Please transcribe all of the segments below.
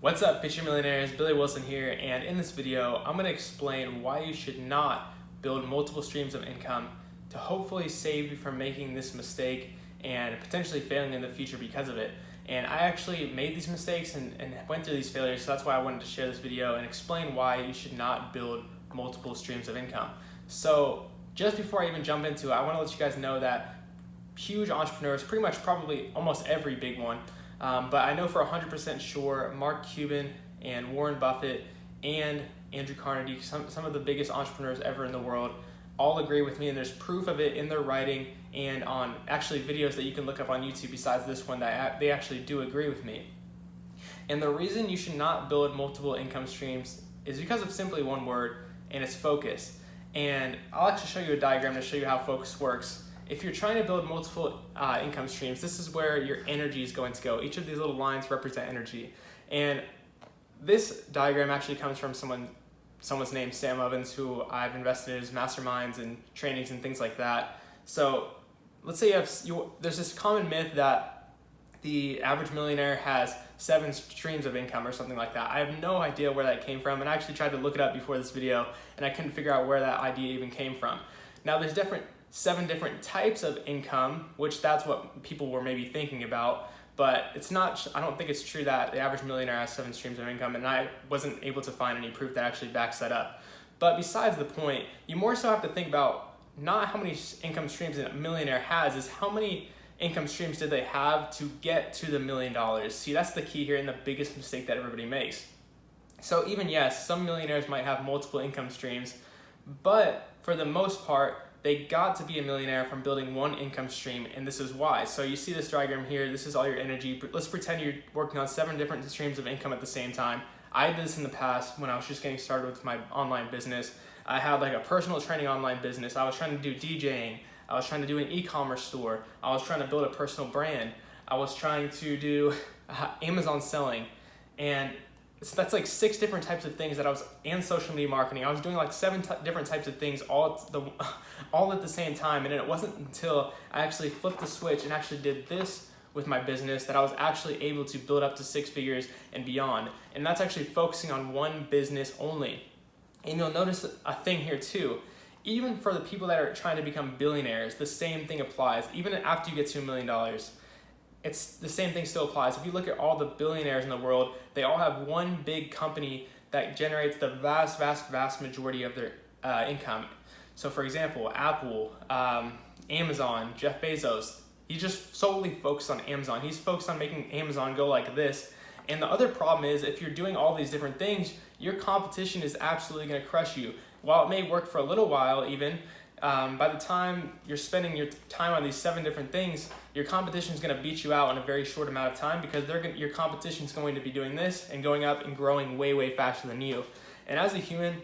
What's up, Future Millionaires? Billy Wilson here, and in this video, I'm going to explain why you should not build multiple streams of income to hopefully save you from making this mistake and potentially failing in the future because of it. And I actually made these mistakes and went through these failures, so that's why I wanted to share this video and explain why you should not build multiple streams of income. So just before I even jump into it, I want to let you guys know that huge entrepreneurs, pretty much probably almost every big one, but I know for 100% sure Mark Cuban and Warren Buffett and Andrew Carnegie, some of the biggest entrepreneurs ever in the world, all agree with me, and there's proof of it in their writing and on actually videos that you can look up on YouTube besides this one that they actually do agree with me. And the reason you should not build multiple income streams is because of simply one word, and it's focus. And I'll actually show you a diagram to show you how focus works. If you're trying to build multiple income streams, this is where your energy is going to go. Each of these little lines represent energy. And this diagram actually comes from someone's named Sam Ovens, who I've invested in his masterminds and trainings and things like that. So let's say there's this common myth that the average millionaire has 7 streams of income or something like that. I have no idea where that came from, and I actually tried to look it up before this video, and I couldn't figure out where that idea even came from. Now there's 7 different types of income, which that's what people were maybe thinking about, but it's not, I don't think it's true that the average millionaire has 7 streams of income, and I wasn't able to find any proof that actually backs that up. But besides the point, you more so have to think about not how many income streams a millionaire has, is how many income streams did they have to get to the $1 million. See, that's the key here and the biggest mistake that everybody makes. So even yes, some millionaires might have multiple income streams, but for the most part, they got to be a millionaire from building one income stream, and this is why. So you see this diagram here, this is all your energy. Let's pretend you're working on 7 different streams of income at the same time. I did this in the past when I was just getting started with my online business. I had like a personal training online business. I was trying to do DJing. I was trying to do an e-commerce store. I was trying to build a personal brand. I was trying to do Amazon selling. And that's like 6 different types of things that and social media marketing. I was doing like 7 different types of things all at the same time. And it wasn't until I actually flipped the switch and actually did this with my business that I was actually able to build up to 6 figures and beyond. And that's actually focusing on one business only. And you'll notice a thing here too. Even for the people that are trying to become billionaires, the same thing applies. Even after you get to $1 million, it's the same thing still applies. If you look at all the billionaires in the world, they all have one big company that generates the vast majority of their income. So for example, Apple, Amazon, Jeff Bezos, he's just solely focused on Amazon. He's focused on making Amazon go like this. And the other problem is, if you're doing all these different things, your competition is absolutely going to crush you. While it may work for a little while even, by the time you're spending your time on these 7 different things, your competition is going to beat you out in a very short amount of time, because your competition is going to be doing this and going up and growing way faster than you. And as a human,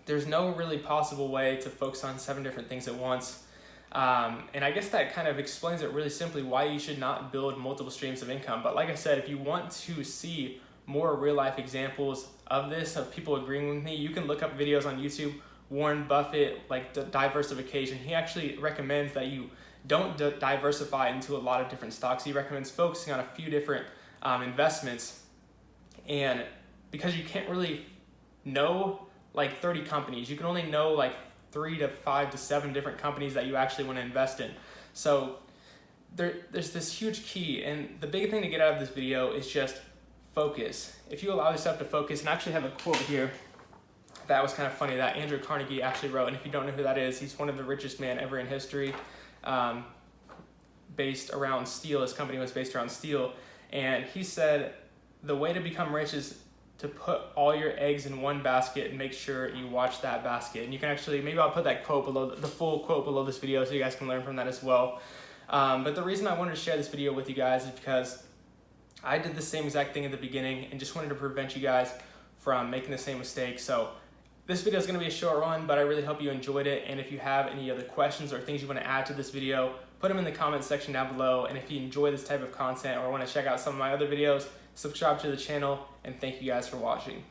there's no really possible way to focus on 7 different things at once. And I guess that kind of explains it really simply why you should not build multiple streams of income. But like I said, if you want to see more real life examples of this, of people agreeing with me, you can look up videos on YouTube. Warren Buffett, like the diversification, he actually recommends that you don't diversify into a lot of different stocks. He recommends focusing on a few different investments, and because you can't really know like 30 companies, you can only know like 3 to 5 to 7 different companies that you actually want to invest in. So there's this huge key, and the big thing to get out of this video is just focus. If you allow yourself to focus, and I actually have a quote here that was kind of funny that Andrew Carnegie actually wrote, and if you don't know who that is, he's one of the richest men ever in history, based around steel. His company was based around steel, and he said, the way to become rich is to put all your eggs in one basket and make sure you watch that basket. And you can actually, maybe I'll put that quote below, the full quote below this video, so you guys can learn from that as well. But the reason I wanted to share this video with you guys is because I did the same exact thing at the beginning and just wanted to prevent you guys from making the same mistake. So this video is going to be a short one, but I really hope you enjoyed it. And if you have any other questions or things you want to add to this video, put them in the comments section down below. And if you enjoy this type of content or want to check out some of my other videos, subscribe to the channel, and thank you guys for watching.